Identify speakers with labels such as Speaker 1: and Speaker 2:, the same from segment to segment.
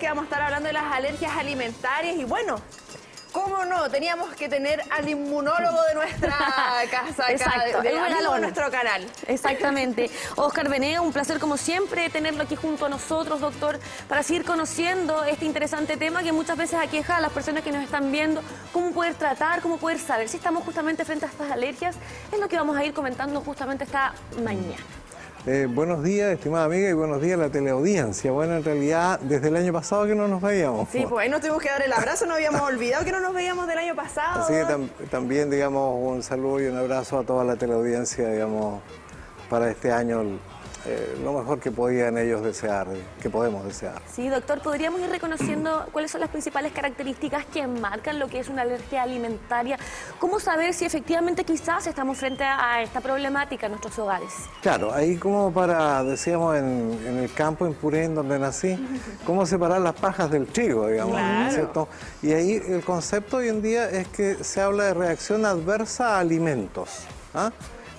Speaker 1: Que vamos a estar hablando de las alergias alimentarias y bueno, cómo no, teníamos que tener al inmunólogo de nuestra casa,
Speaker 2: exacto,
Speaker 1: de nuestro canal.
Speaker 2: Exactamente. Óscar Venega, un placer como siempre tenerlo aquí junto a nosotros, doctor, para seguir conociendo este interesante tema que muchas veces aqueja a las personas que nos están viendo, cómo poder tratar, cómo poder saber si estamos justamente frente a estas alergias, es lo que vamos a ir comentando justamente esta mañana.
Speaker 3: Buenos días, estimada amiga, y buenos días a la teleaudiencia. Bueno, en realidad, desde el año pasado que no nos veíamos.
Speaker 1: Sí, pues ahí nos tuvimos que dar el abrazo, no habíamos olvidado que no nos veíamos del año pasado.
Speaker 3: Así que también, digamos, un saludo y un abrazo a toda la teleaudiencia, digamos, para este año, lo mejor que podían ellos desear, que podemos desear.
Speaker 2: Sí, doctor, ¿podríamos ir reconociendo cuáles son las principales características que marcan lo que es una alergia alimentaria? ¿Cómo saber si efectivamente quizás estamos frente a esta problemática en nuestros hogares?
Speaker 3: Claro, ahí como decíamos, en el campo, en Purén, donde nací, cómo separar las pajas del trigo, digamos,
Speaker 1: claro.
Speaker 3: ¿cierto? Y ahí el concepto hoy en día es que se habla de reacción adversa a alimentos, ¿ah?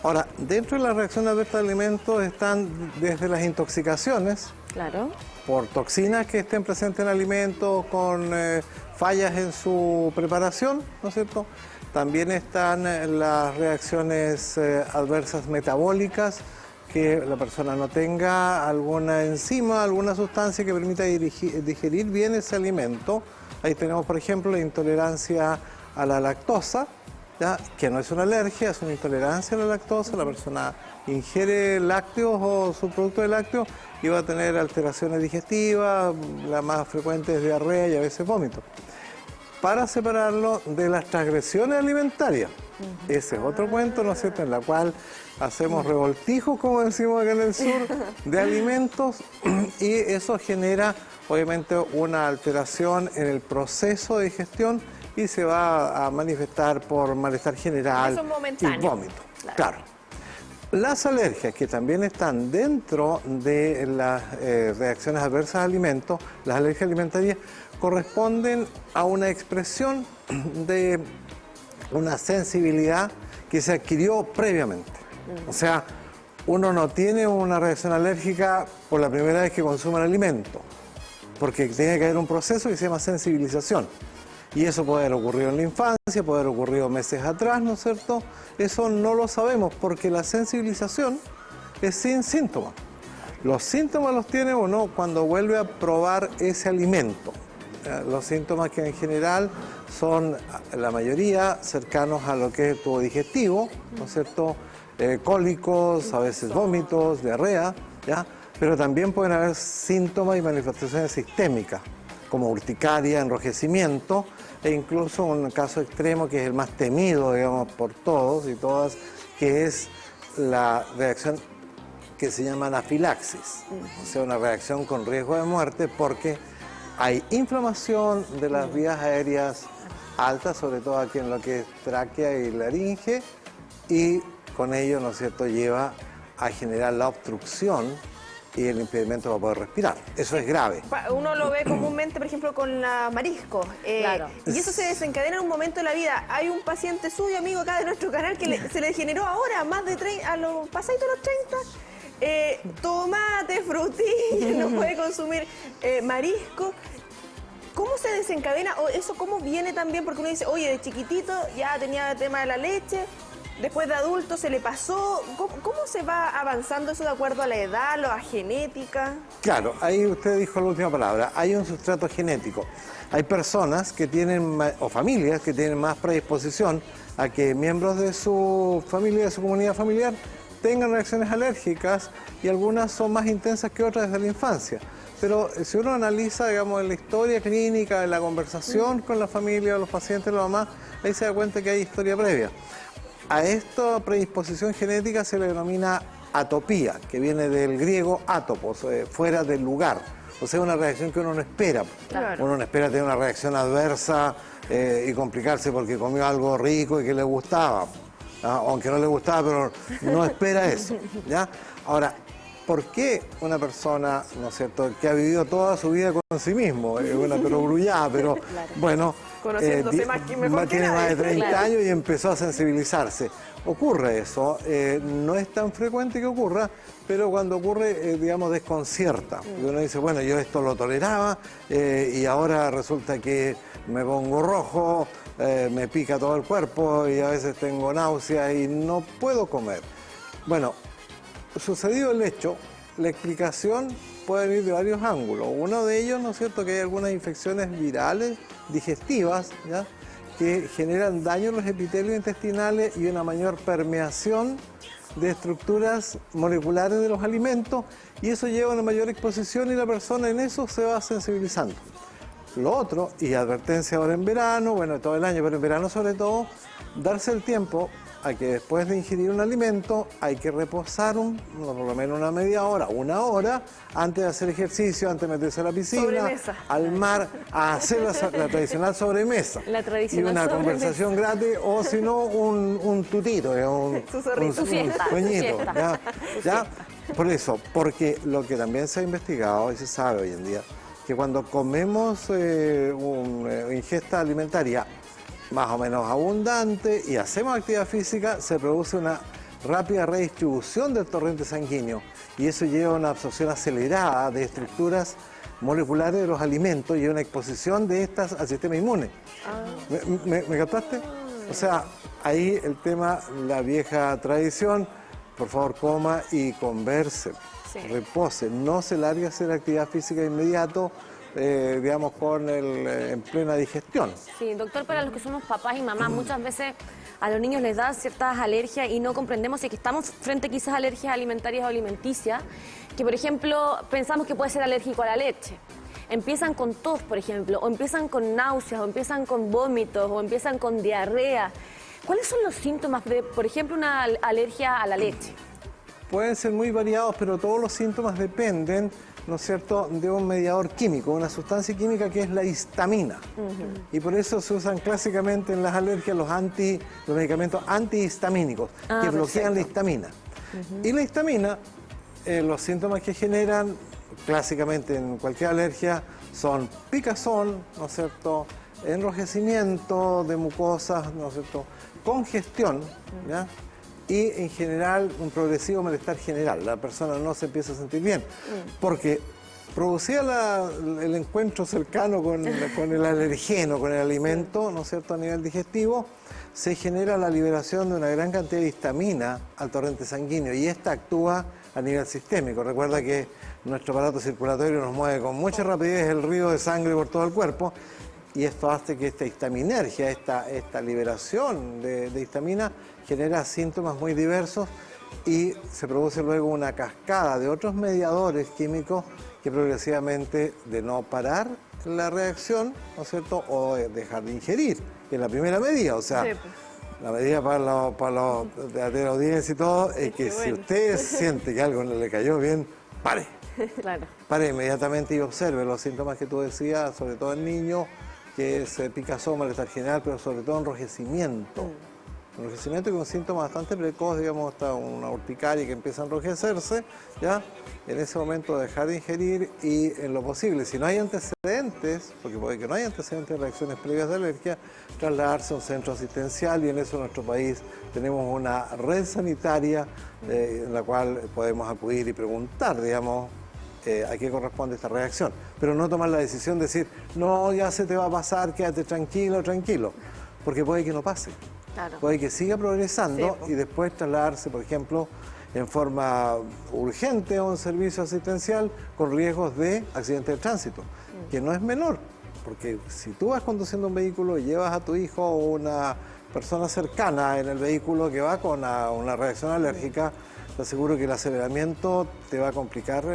Speaker 3: Ahora, dentro de la reacción adversa a alimentos están desde las intoxicaciones,
Speaker 2: Claro.
Speaker 3: por toxinas que estén presentes en alimentos, con fallas en su preparación, ¿no es cierto? También están las reacciones adversas metabólicas, que la persona no tenga alguna enzima, alguna sustancia que permita digerir bien ese alimento. Ahí tenemos, por ejemplo, la intolerancia a la lactosa, ¿ya? Que no es una alergia, es una intolerancia a la lactosa. La persona ingiere lácteos o subproductos de lácteos y va a tener alteraciones digestivas, la más frecuente es diarrea y a veces vómito. Para separarlo de las transgresiones alimentarias, ese es otro cuento, ¿no es cierto?, en la cual hacemos revoltijos, como decimos acá en el sur, de alimentos, y eso genera obviamente una alteración en el proceso de digestión y se va a manifestar por malestar general y vómito. Claro. Las alergias, que también están dentro de las reacciones adversas a alimentos, las alergias alimentarias, corresponden a una expresión de una sensibilidad que se adquirió previamente. O sea, uno no tiene una reacción alérgica por la primera vez que consume el alimento, porque tiene que haber un proceso que se llama sensibilización. Y eso puede haber ocurrido en la infancia, puede haber ocurrido meses atrás, ¿no es cierto? Eso no lo sabemos porque la sensibilización es sin síntomas. Los síntomas los tiene uno cuando vuelve a probar ese alimento. Los síntomas que en general son, la mayoría, cercanos a lo que es el tubo digestivo, ¿no es cierto? Cólicos, a veces vómitos, diarrea, ¿ya? Pero también pueden haber síntomas y manifestaciones sistémicas, como urticaria, enrojecimiento, e incluso un caso extremo que es el más temido, digamos, por todos y todas, que es la reacción que se llama anafilaxis, o sea, una reacción con riesgo de muerte porque hay inflamación de las vías aéreas altas, sobre todo aquí en lo que es tráquea y laringe, y con ello, ¿no es cierto?, lleva a generar la obstrucción y el impedimento para poder respirar. Eso es grave.
Speaker 1: Uno lo ve comúnmente, por ejemplo, con la marisco.
Speaker 2: Claro.
Speaker 1: Y eso se desencadena en un momento de la vida. Hay un paciente suyo, amigo acá de nuestro canal, que se le generó ahora, más de 30, a los pasaditos de los 30, tomate, frutilla, no puede consumir marisco. ¿Cómo se desencadena? ¿O eso cómo viene también? Porque uno dice, oye, de chiquitito ya tenía el tema de la leche, después de adulto se le pasó. ¿Cómo se va avanzando eso de acuerdo a la edad, a la genética?
Speaker 3: Claro, ahí usted dijo la última palabra. Hay un sustrato genético. Hay personas que tienen, o familias que tienen más predisposición a que miembros de su familia, de su comunidad familiar, tengan reacciones alérgicas y algunas son más intensas que otras desde la infancia. Pero si uno analiza, digamos, en la historia clínica, en la conversación con la familia, los pacientes, la mamá, ahí se da cuenta que hay historia previa. A esta predisposición genética se le denomina atopía, que viene del griego atopos, fuera del lugar. O sea, una reacción que uno no espera. Claro. Uno no espera tener una reacción adversa y complicarse porque comió algo rico y que le gustaba. Aunque no le gustaba, pero no espera eso, ¿ya? Ahora, ¿por qué una persona, ¿no es cierto?, que ha vivido toda su vida con sí mismo, es una perogrullada, pero bueno,
Speaker 1: conociéndose mejor que
Speaker 3: tiene más de 30
Speaker 2: Claro.
Speaker 3: años y empezó a sensibilizarse? Ocurre eso, no es tan frecuente que ocurra, pero cuando ocurre, digamos, desconcierta. Y uno dice, bueno, yo esto lo toleraba y ahora resulta que me pongo rojo, me pica todo el cuerpo y a veces tengo náuseas y no puedo comer. Bueno, sucedido el hecho, la explicación puede venir de varios ángulos. Uno de ellos, ¿no es cierto?, que hay algunas infecciones virales digestivas, ¿ya?, que generan daño en los epitelios intestinales y una mayor permeación de estructuras moleculares de los alimentos, y eso lleva a una mayor exposición y la persona en eso se va sensibilizando. Lo otro, y advertencia ahora en verano, bueno, todo el año, pero en verano sobre todo, darse el tiempo a que después de ingerir un alimento hay que reposar por lo menos una media hora, una hora, antes de hacer ejercicio, antes de meterse a la piscina,
Speaker 1: Sobremesa.
Speaker 3: al mar, a hacer la tradicional sobremesa.
Speaker 2: La tradicional
Speaker 3: y una
Speaker 2: sobremesa.
Speaker 3: conversación gratis, o si no, un tutito,
Speaker 1: Su zorrito.
Speaker 2: Su siesta,
Speaker 3: sueñito,
Speaker 2: su siesta.
Speaker 3: ¿ya? Por eso, porque lo que también se ha investigado y se sabe hoy en día, que cuando comemos una ingesta alimentaria más o menos abundante y hacemos actividad física, se produce una rápida redistribución del torrente sanguíneo y eso lleva a una absorción acelerada de estructuras moleculares de los alimentos y una exposición de estas al sistema inmune. ¿Me captaste? O sea, ahí el tema, la vieja tradición, por favor coma y converse,
Speaker 2: Sí.
Speaker 3: repose, no se largue a hacer actividad física de inmediato, digamos, en plena digestión.
Speaker 2: Sí, doctor, para los que somos papás y mamás, muchas veces a los niños les da ciertas alergias y no comprendemos si es que estamos frente quizás a alergias alimentarias o alimenticias, que por ejemplo pensamos que puede ser alérgico a la leche. Empiezan con tos, por ejemplo, o empiezan con náuseas, o empiezan con vómitos, o empiezan con diarrea. ¿Cuáles son los síntomas de, por ejemplo, una alergia a la leche?
Speaker 3: Pueden ser muy variados, pero todos los síntomas dependen, ¿no es cierto?, de un mediador químico, una sustancia química que es la histamina. Y por eso se usan clásicamente en las alergias los medicamentos antihistamínicos, que bloquean la histamina. Y la histamina, los síntomas que generan, clásicamente en cualquier alergia, son picazón, ¿no es cierto?, enrojecimiento de mucosas, ¿no es cierto?, congestión, ¿ya?, y en general un progresivo malestar general. La persona no se empieza a sentir bien, porque producía el encuentro cercano con el alergeno, con el alimento, ¿no es cierto?, a nivel digestivo, se genera la liberación de una gran cantidad de histamina al torrente sanguíneo y esta actúa a nivel sistémico. Recuerda que nuestro aparato circulatorio nos mueve con mucha rapidez el río de sangre por todo el cuerpo y esto hace que esta histaminergia, esta liberación de histamina genera síntomas muy diversos y se produce luego una cascada de otros mediadores químicos que progresivamente, de no parar la reacción, ¿no es cierto?, o dejar de ingerir, que es la primera medida, o sea,
Speaker 1: Sí.
Speaker 3: la medida para los de la audiencia y todo, es que si usted siente que algo no le cayó bien, pare.
Speaker 2: Claro.
Speaker 3: Pare inmediatamente y observe los síntomas que tú decías, sobre todo en niños, que es picazón, malestar general, pero sobre todo enrojecimiento. Enrojecimiento que es un síntoma bastante precoz, digamos, hasta una urticaria que empieza a enrojecerse, ¿ya? En ese momento dejar de ingerir y en lo posible, si no hay antecedentes, porque puede que no haya antecedentes de reacciones previas de alergia, trasladarse a un centro asistencial y en eso en nuestro país tenemos una red sanitaria en la cual podemos acudir y preguntar, digamos, a qué corresponde esta reacción. Pero no tomar la decisión de decir, no, ya se te va a pasar, quédate tranquilo, tranquilo, porque puede que no pase.
Speaker 2: Claro.
Speaker 3: Puede que siga progresando y después trasladarse, por ejemplo, en forma urgente a un servicio asistencial con riesgos de accidente de tránsito, que no es menor, porque si tú vas conduciendo un vehículo y llevas a tu hijo o una persona cercana en el vehículo que va con una reacción alérgica, te aseguro que el aceleramiento te va a complicar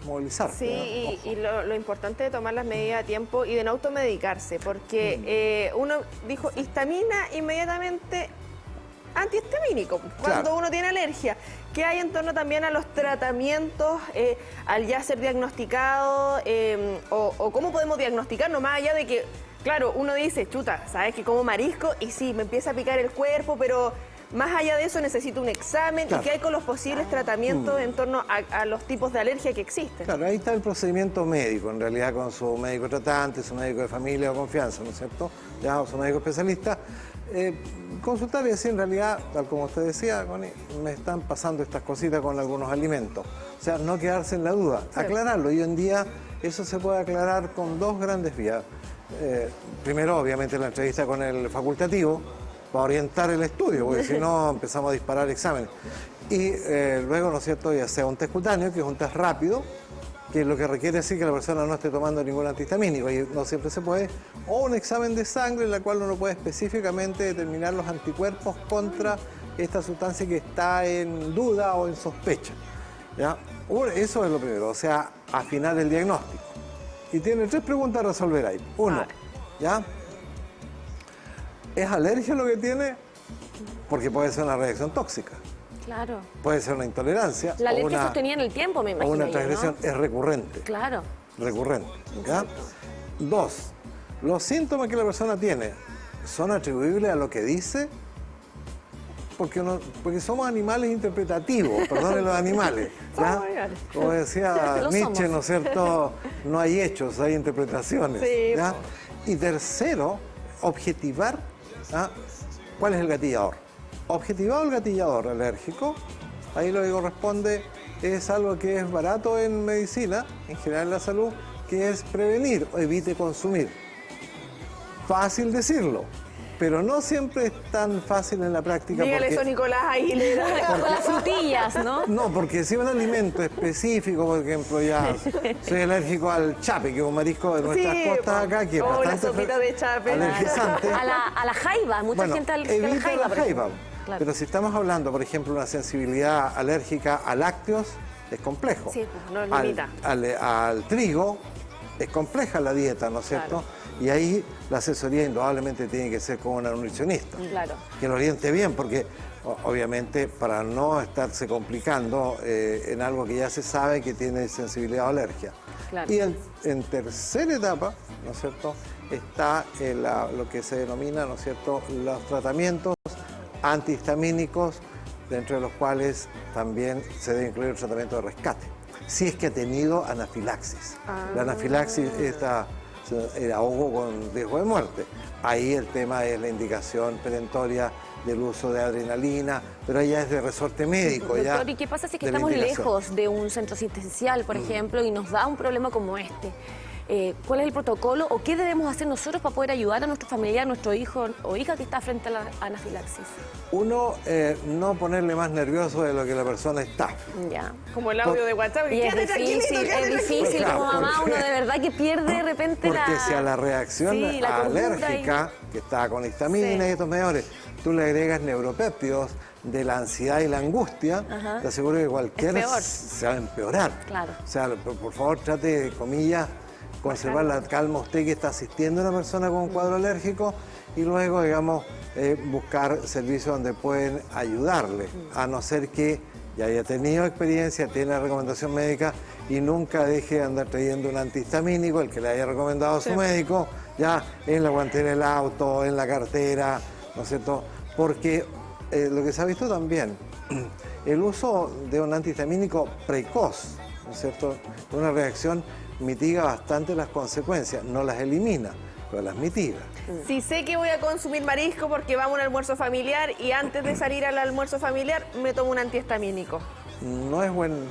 Speaker 3: movilizar.
Speaker 1: Sí, y lo importante de tomar las medidas a tiempo y de no automedicarse, porque uno dijo histamina, inmediatamente antihistamínico, cuando uno tiene alergia. ¿Qué hay en torno también a los tratamientos al ya ser diagnosticado o cómo podemos diagnosticarnos más allá de que, claro, uno dice, chuta, sabes que como marisco y sí, me empieza a picar el cuerpo, pero más allá de eso necesita un examen.
Speaker 3: Claro.
Speaker 1: ¿Y qué hay con los posibles tratamientos en torno a los tipos de alergia que existen?
Speaker 3: Claro, ahí está el procedimiento médico, en realidad con su médico tratante, su médico de familia o confianza, ¿no es cierto? Ya, o su médico especialista. Consultar y decir, en realidad, tal como usted decía, Connie, me están pasando estas cositas con algunos alimentos. O sea, no quedarse en la duda, aclararlo. Y hoy en día eso se puede aclarar con dos grandes vías. Primero, obviamente, la entrevista con el facultativo para orientar el estudio, porque si no empezamos a disparar exámenes. Y luego, ¿no es cierto?, ya sea un test cutáneo, que es un test rápido, que lo que requiere decir que la persona no esté tomando ningún antihistamínico, y no siempre se puede, o un examen de sangre en la cual uno puede específicamente determinar los anticuerpos contra esta sustancia que está en duda o en sospecha. ¿Ya? Eso es lo primero, o sea, afinar el diagnóstico. Y tiene 3 preguntas a resolver ahí. 1, ¿ya? ¿Es alergia lo que tiene? Porque puede ser una reacción tóxica.
Speaker 2: Claro.
Speaker 3: Puede ser una intolerancia.
Speaker 2: La alergia sostenida en el tiempo, me imagino.
Speaker 3: O una
Speaker 2: yo,
Speaker 3: transgresión,
Speaker 2: ¿no?
Speaker 3: es recurrente.
Speaker 2: Claro.
Speaker 3: Recurrente. ¿Ya? 2, los síntomas que la persona tiene son atribuibles a lo que dice, porque somos animales interpretativos, perdonen los animales. ¿Ya? Como decía Nietzsche, ¿no es cierto? No hay hechos, hay interpretaciones.
Speaker 1: Sí,
Speaker 3: ¿ya? Y tercero, objetivar, ¿ah?, cuál es el gatillador. Objetivado el gatillador alérgico, ahí lo que corresponde es algo que es barato en medicina, en general en la salud, que es prevenir o evite consumir. Fácil decirlo, pero no siempre es tan fácil en la práctica.
Speaker 1: Dígale eso, Nicolás Aguilera.
Speaker 2: Con las frutillas, ¿no?
Speaker 3: No, porque si un alimento específico, por ejemplo, ya soy alérgico al chape, que es un marisco de nuestras costas acá, que es
Speaker 1: o la
Speaker 3: bastante
Speaker 1: sopita de chape.
Speaker 3: alergizante.
Speaker 2: A la jaiba, mucha gente alérgica a la
Speaker 3: evita
Speaker 2: jaiba.
Speaker 3: la
Speaker 2: por
Speaker 3: jaiba.
Speaker 2: ejemplo. Claro.
Speaker 3: Pero si estamos hablando, por ejemplo, de una sensibilidad alérgica a lácteos, es complejo.
Speaker 1: Sí, pues, no limita.
Speaker 3: Al trigo, es compleja la dieta, ¿no es cierto? Claro. Y ahí la asesoría indudablemente tiene que ser con una nutricionista.
Speaker 2: Claro. Que
Speaker 3: lo oriente bien, porque obviamente para no estarse complicando en algo que ya se sabe que tiene sensibilidad o alergia. Claro. Y en tercera etapa, ¿no es cierto?, está lo que se denomina, ¿no es cierto?, los tratamientos antihistamínicos, dentro de los cuales también se debe incluir el tratamiento de rescate, si es que ha tenido anafilaxis. La anafilaxis el ahogo con riesgo de muerte. Ahí el tema es la indicación perentoria del uso de adrenalina, pero ya es de resorte médico.
Speaker 2: Doctor, ¿y qué pasa si es que estamos lejos de un centro asistencial, por ejemplo, y nos da un problema como este? ¿Cuál es el protocolo o qué debemos hacer nosotros para poder ayudar a nuestro familiar, nuestro hijo o hija que está frente a la anafilaxis?
Speaker 3: Uno, no ponerle más nervioso de lo que la persona está.
Speaker 2: Ya.
Speaker 1: Como el audio de WhatsApp.
Speaker 2: Y es difícil, como mamá, uno de verdad que pierde de repente
Speaker 3: porque si a la reacción alérgica, que está con histamina y estos medidores, tú le agregas neuropéptidos de la ansiedad y la angustia, te aseguro que cualquiera se va a empeorar.
Speaker 2: Claro.
Speaker 3: O sea, por favor, trate de, comillas, conservar la calma usted que está asistiendo a una persona con un cuadro alérgico y luego, digamos, buscar servicios donde pueden ayudarle, a no ser que ya haya tenido experiencia, tiene la recomendación médica y nunca deje de andar trayendo un antihistamínico, el que le haya recomendado a su médico, ya en la guantera del auto, en la cartera, ¿no es cierto? Porque lo que se ha visto también, el uso de un antihistamínico precoz, ¿no es cierto?, una reacción mitiga bastante las consecuencias, no las elimina, pero las mitiga.
Speaker 1: Si sé que voy a consumir marisco porque vamos a un almuerzo familiar y antes de salir al almuerzo familiar me tomo un antihistamínico.
Speaker 3: No es buen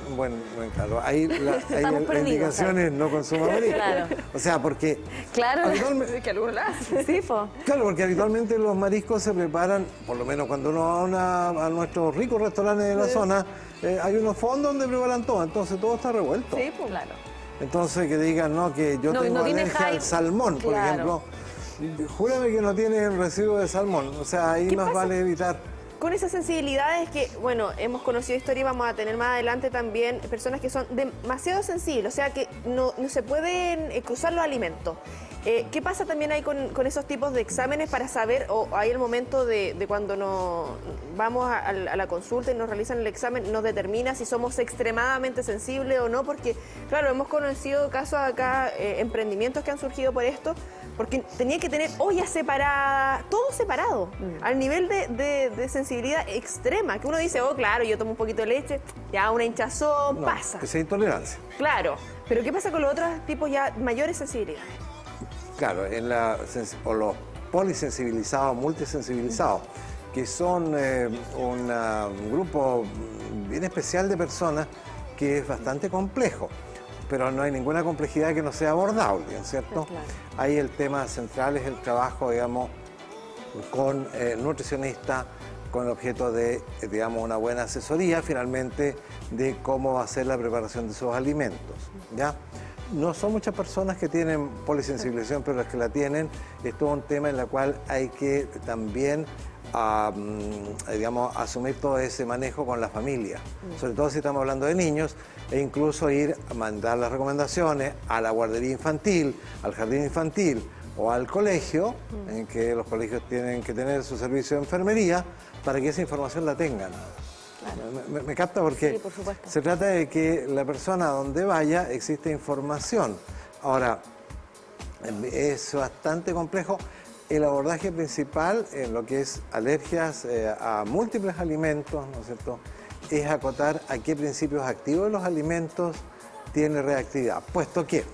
Speaker 3: claro. Ahí la indicación es no consuma marisco. Claro. O sea, porque...
Speaker 2: Claro,
Speaker 1: es que algunos lo hacen.
Speaker 2: Sí, po.
Speaker 3: Claro, porque habitualmente los mariscos se preparan, por lo menos cuando uno va a nuestros ricos restaurantes de la zona, hay unos fondos donde preparan todo, entonces todo está revuelto.
Speaker 1: Sí, pues claro.
Speaker 3: Entonces que digan, no, que yo tengo alergia al salmón, por ejemplo. Júrame que no tiene residuo de salmón, o sea, ahí más vale evitar.
Speaker 1: Con esas sensibilidades que, bueno, hemos conocido historia y vamos a tener más adelante también personas que son demasiado sensibles, o sea que no se pueden cruzar los alimentos. ¿Qué pasa también ahí con esos tipos de exámenes para saber, o hay el momento de cuando vamos a la consulta y nos realizan el examen, nos determina si somos extremadamente sensibles o no? Porque, claro, hemos conocido casos acá, emprendimientos que han surgido por esto, porque tenía que tener ollas separadas, todo separado, al nivel de sensibilidad extrema, que uno dice, oh, claro, yo tomo un poquito de leche, ya una hinchazón, pasa.
Speaker 3: Esa intolerancia.
Speaker 1: Claro, pero ¿qué pasa con los otros tipos ya mayores sensibilidades?
Speaker 3: Claro, o los polisensibilizados, multisensibilizados, que son un grupo bien especial de personas que es bastante complejo, pero no hay ninguna complejidad que no sea abordable, ¿cierto?
Speaker 1: Claro.
Speaker 3: Ahí el tema central es el trabajo, digamos, con nutricionista, con el objeto de, digamos, una buena asesoría, finalmente, de cómo va a ser la preparación de esos alimentos, ¿ya? No son muchas personas que tienen polisensibilización, pero las que la tienen, es todo un tema en el cual hay que también, digamos, asumir todo ese manejo con la familia. Sobre todo si estamos hablando de niños, e incluso ir a mandar las recomendaciones a la guardería infantil, al jardín infantil o al colegio, en que los colegios tienen que tener su servicio de enfermería, para que esa información la tengan. Claro. ¿Me capta? Porque
Speaker 2: sí, por supuesto.
Speaker 3: Se trata de que la persona donde vaya existe información. Ahora, es bastante complejo. El abordaje principal en lo que es alergias a múltiples alimentos, ¿no es cierto?, es acotar a qué principios activos de los alimentos tiene reactividad. Puesto que,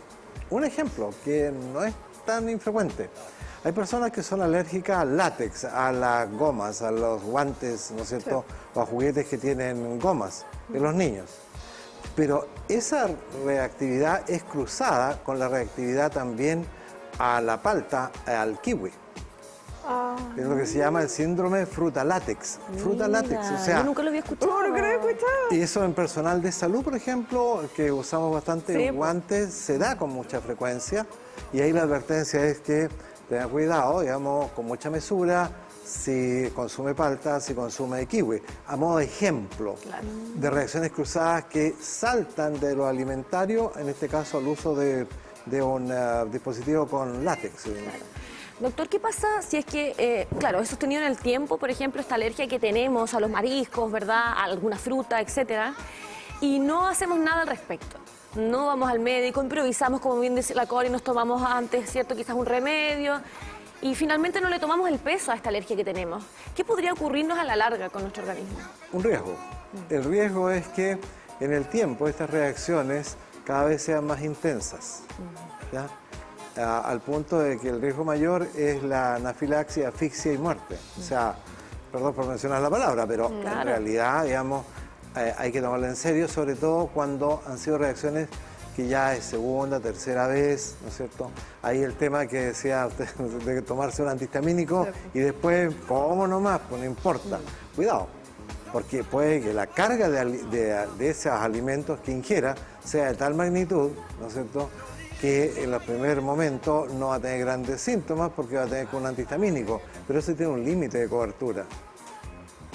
Speaker 3: un ejemplo que no es tan infrecuente, hay personas que son alérgicas al látex, a las gomas, a los guantes, ¿no es cierto?, sí, o a juguetes que tienen gomas de los niños. Pero esa reactividad es cruzada con la reactividad también a la palta, al kiwi. Es lo que se llama el síndrome fruta látex. Fruta látex, o sea...
Speaker 2: Yo nunca lo había escuchado.
Speaker 1: Nunca lo había escuchado.
Speaker 3: Y eso en personal de salud, por ejemplo, que usamos bastante
Speaker 1: sí,
Speaker 3: guantes, se da con mucha frecuencia. Y ahí la advertencia es que tenga cuidado, digamos, con mucha mesura, si consume palta, si consume kiwi. A modo de ejemplo, claro, de reacciones cruzadas que saltan de lo alimentario, en este caso al uso de un dispositivo con látex.
Speaker 2: Claro. Doctor, ¿qué pasa si es que, claro, es sostenido en el tiempo, por ejemplo, esta alergia que tenemos a los mariscos, ¿verdad?, a alguna fruta, etcétera, y no hacemos nada al respecto? No vamos al médico, improvisamos, como bien dice la Cori, nos tomamos antes, ¿cierto?, quizás un remedio, y finalmente no le tomamos el peso a esta alergia que tenemos. ¿Qué podría ocurrirnos a la larga con nuestro organismo?
Speaker 3: Un riesgo. El riesgo es que en el tiempo estas reacciones cada vez sean más intensas, ¿ya? Al punto de que el riesgo mayor es la anafilaxia, asfixia y muerte. O sea, perdón por mencionar la palabra, pero claro, en realidad, digamos, hay que tomarla en serio, sobre todo cuando han sido reacciones que ya es segunda, tercera vez, ¿no es cierto? Ahí el tema que decía usted de tomarse un antihistamínico y después, ¿cómo nomás? Pues no importa. Cuidado, porque puede que la carga de esos alimentos que ingiera sea de tal magnitud, ¿no es cierto?, que en los primeros momentos no va a tener grandes síntomas porque va a tener con un antihistamínico, pero eso tiene un límite de cobertura.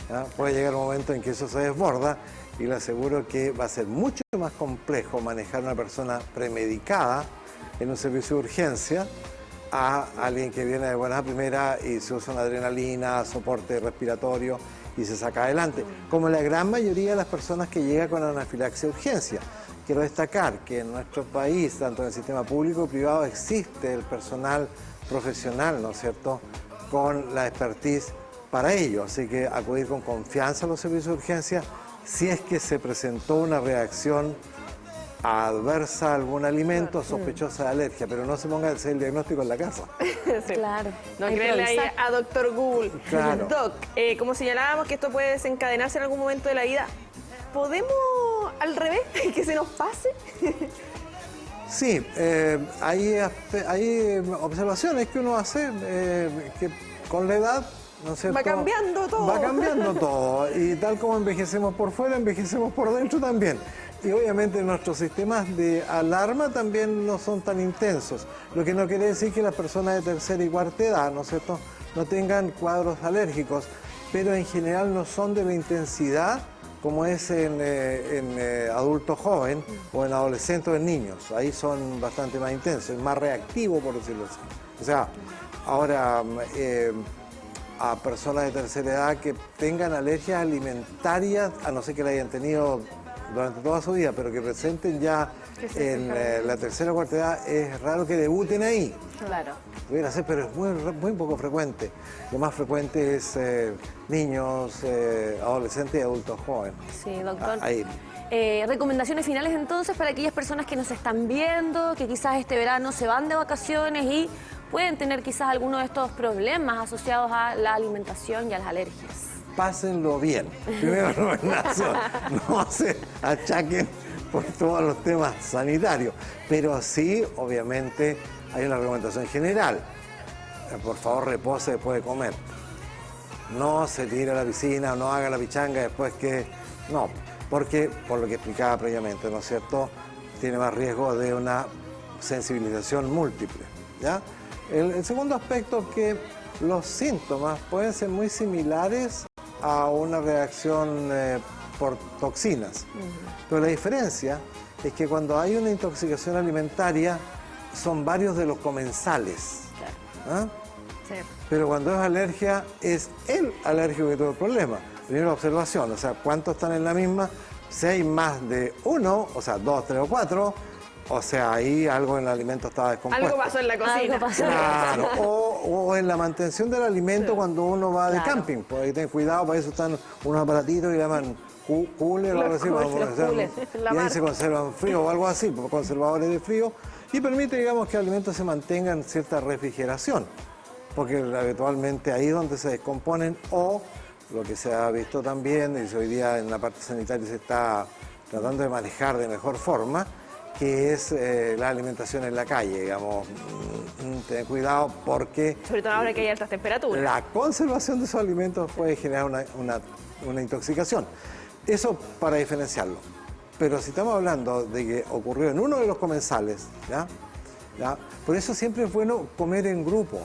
Speaker 3: ¿Ya? Puede llegar un momento en que eso se desborda y le aseguro que va a ser mucho más complejo manejar a una persona premedicada en un servicio de urgencia a alguien que viene de buenas a primeras y se usa una adrenalina, soporte respiratorio y se saca adelante, como la gran mayoría de las personas que llegan con anafilaxia de urgencia. Quiero destacar que en nuestro país, tanto en el sistema público y privado, existe el personal profesional, ¿no es cierto?, con la expertise para ello. Así que acudir con confianza a los servicios de urgencia si es que se presentó una reacción adversa a algún alimento, sospechosa de alergia, pero no se ponga a hacer el diagnóstico en la casa.
Speaker 1: Sí.
Speaker 2: Claro.
Speaker 1: No hay que verle ahí a doctor Google.
Speaker 3: Claro.
Speaker 1: Doc, como señalábamos que esto puede desencadenarse en algún momento de la vida, ¿podemos al revés, que se nos pase?
Speaker 3: Sí, hay observaciones que uno hace que con la edad, ¿no es cierto?,
Speaker 1: va cambiando todo.
Speaker 3: Va cambiando todo. Y tal como envejecemos por fuera, envejecemos por dentro también. Y obviamente nuestros sistemas de alarma también no son tan intensos. Lo que no quiere decir que las personas de tercera y cuarta edad, ¿no es cierto?, no tengan cuadros alérgicos, pero en general no son de la intensidad como es en adulto joven o en adolescentes o en niños. Ahí son bastante más intensos, es más reactivo, por decirlo así. O sea, ahora a personas de tercera edad que tengan alergias alimentarias, a no ser que la hayan tenido durante toda su vida, pero que presenten ya en la tercera o cuarta edad, es raro que debuten ahí.
Speaker 2: Claro.
Speaker 3: Pudiera ser, pero es muy poco frecuente. Lo más frecuente es niños, adolescentes y adultos jóvenes.
Speaker 2: Sí, doctor.
Speaker 3: Ahí.
Speaker 2: Recomendaciones finales entonces para aquellas personas que nos están viendo, que quizás este verano se van de vacaciones y pueden tener quizás alguno de estos problemas asociados a la alimentación y a las alergias.
Speaker 3: Pásenlo bien. Primera recomendación, no se achaquen por todos los temas sanitarios, pero sí, obviamente, hay una recomendación general. Por favor, repose después de comer. No se tire a la piscina, no haga la pichanga después que... No, porque, por lo que explicaba previamente, ¿no es cierto?, tiene más riesgo de una sensibilización múltiple, ¿ya? El segundo aspecto es que los síntomas pueden ser muy similares a una reacción por toxinas. Pero la diferencia es que cuando hay una intoxicación alimentaria son varios de los comensales. ¿Ah?
Speaker 2: Sí.
Speaker 3: Pero cuando es alergia, es el alérgico que tuvo el problema. Primera observación, o sea, ¿cuántos están en la misma? Si hay más de uno, o sea, 2, 3 o 4, o sea, ahí algo en el alimento estaba descompuesto.
Speaker 1: Algo pasó en la cocina.
Speaker 2: Algo pasó.
Speaker 3: Claro, o en la mantención del alimento cuando uno va de
Speaker 2: Claro.
Speaker 3: camping. Pues ahí ten cuidado, para eso están unos aparatitos que llaman cooler o algo así. Y ahí se conservan frío o algo así, conservadores de frío. Y permite, digamos, que el alimento se mantenga en cierta refrigeración. Porque habitualmente ahí es donde se descomponen, o lo que se ha visto también, y hoy día en la parte sanitaria se está tratando de manejar de mejor forma, que es la alimentación en la calle, digamos. Ten cuidado porque
Speaker 1: Sobre todo ahora que hay altas temperaturas.
Speaker 3: la conservación de esos alimentos puede generar una intoxicación. Eso para diferenciarlo. Pero si estamos hablando de que ocurrió en uno de los comensales, ¿ya? Por eso siempre es bueno comer en grupo.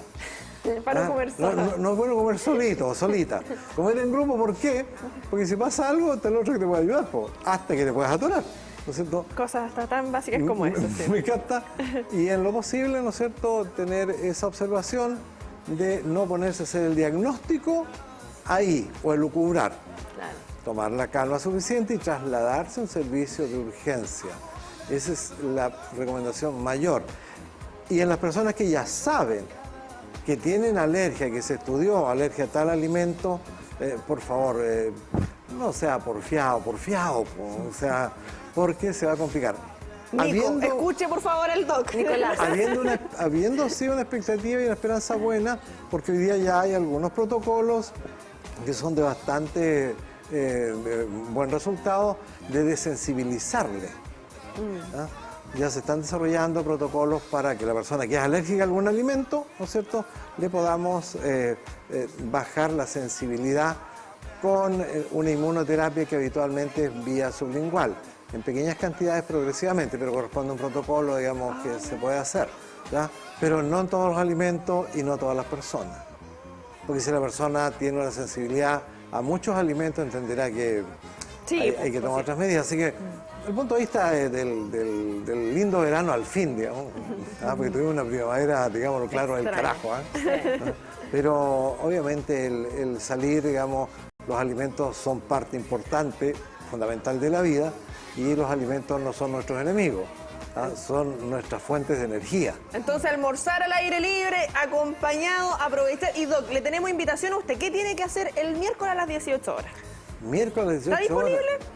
Speaker 1: Para no comer solo.
Speaker 3: No es bueno comer solito o solita. Comer en grupo, ¿por qué? Porque si pasa algo, está el otro que te puede ayudar, hasta que te puedas atorar, ¿no es cierto?
Speaker 1: Cosas hasta tan básicas como eso. Sí.
Speaker 3: Me encanta. Y en lo posible, ¿no es cierto?, tener esa observación de no ponerse a hacer el diagnóstico ahí o elucubrar.
Speaker 2: Claro.
Speaker 3: Tomar la calma suficiente y trasladarse a un servicio de urgencia. Esa es la recomendación mayor. Y en las personas que ya saben que tienen alergia, que se estudió alergia a tal alimento, por favor, no sea porfiado, o sea, porque se va a complicar.
Speaker 1: Nico, escuche por favor al doc.
Speaker 2: Nicolás.
Speaker 3: Habiendo sido una expectativa y una esperanza buena, porque hoy día ya hay algunos protocolos que son de bastante buen resultado de desensibilizarle. ¿Ah? Ya se están desarrollando protocolos para que la persona que es alérgica a algún alimento, ¿no es cierto?, le podamos bajar la sensibilidad con una inmunoterapia que habitualmente es vía sublingual, en pequeñas cantidades progresivamente, pero corresponde a un protocolo, digamos, que se puede hacer, ¿ya? Pero no en todos los alimentos y no a todas las personas. Porque si la persona tiene una sensibilidad a muchos alimentos, entenderá que
Speaker 1: Sí,
Speaker 3: hay que tomar otras medidas. Así que, desde el punto de vista del lindo verano al fin, digamos, porque tuvimos una primavera, digámoslo claro, del carajo. Pero obviamente el salir, digamos, los alimentos son parte importante, fundamental de la vida, y los alimentos no son nuestros enemigos, son nuestras fuentes de energía.
Speaker 1: Entonces, almorzar al aire libre, acompañado, aprovechar. Y doc, le tenemos invitación a usted. ¿Qué tiene que hacer el miércoles a las 18 horas?
Speaker 3: Miércoles 18
Speaker 1: ¿Está disponible?
Speaker 3: horas.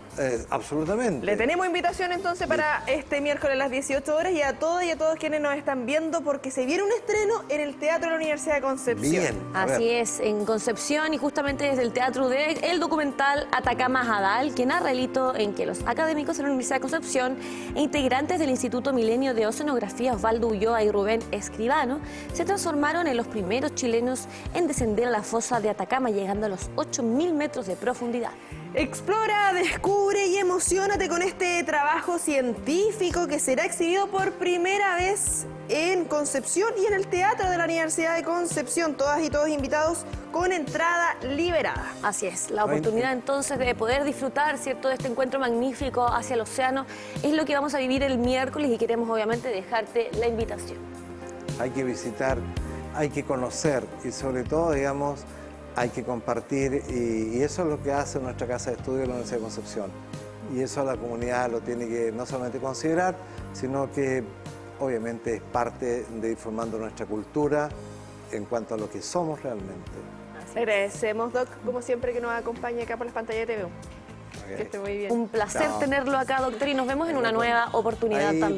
Speaker 3: Absolutamente.
Speaker 1: Le tenemos invitación entonces para este miércoles a las 18 horas y a todas y a todos quienes nos están viendo, porque se viene un estreno en el Teatro de la Universidad de Concepción.
Speaker 3: Bien.
Speaker 2: Así es, en Concepción, y justamente desde el Teatro UDEC, el documental Atacama Jadal, que narra el hito en que los académicos de la Universidad de Concepción e integrantes del Instituto Milenio de Oceanografía Osvaldo Ulloa y Rubén Escribano se transformaron en los primeros chilenos en descender a la fosa de Atacama, llegando a los 8.000 metros de profundidad.
Speaker 1: Explora, descubre y emociónate con este trabajo científico que será exhibido por primera vez en Concepción y en el Teatro de la Universidad de Concepción. Todas y todos invitados con entrada liberada.
Speaker 2: Así es, la oportunidad entonces de poder disfrutar, ¿cierto?, de este encuentro magnífico hacia el océano es lo que vamos a vivir el miércoles y queremos obviamente dejarte la invitación.
Speaker 3: Hay que visitar, hay que conocer y sobre todo, digamos, hay que compartir y eso es lo que hace nuestra Casa de Estudio de la Universidad de Concepción. Y eso la comunidad lo tiene que no solamente considerar, sino que obviamente es parte de ir formando nuestra cultura en cuanto a lo que somos realmente.
Speaker 1: Agradecemos, Doc, como siempre, que nos acompañe acá por las pantallas de TVU.
Speaker 3: Okay.
Speaker 1: Que esté muy bien.
Speaker 2: Un placer tenerlo acá, doctor, y nos vemos en una nueva oportunidad también.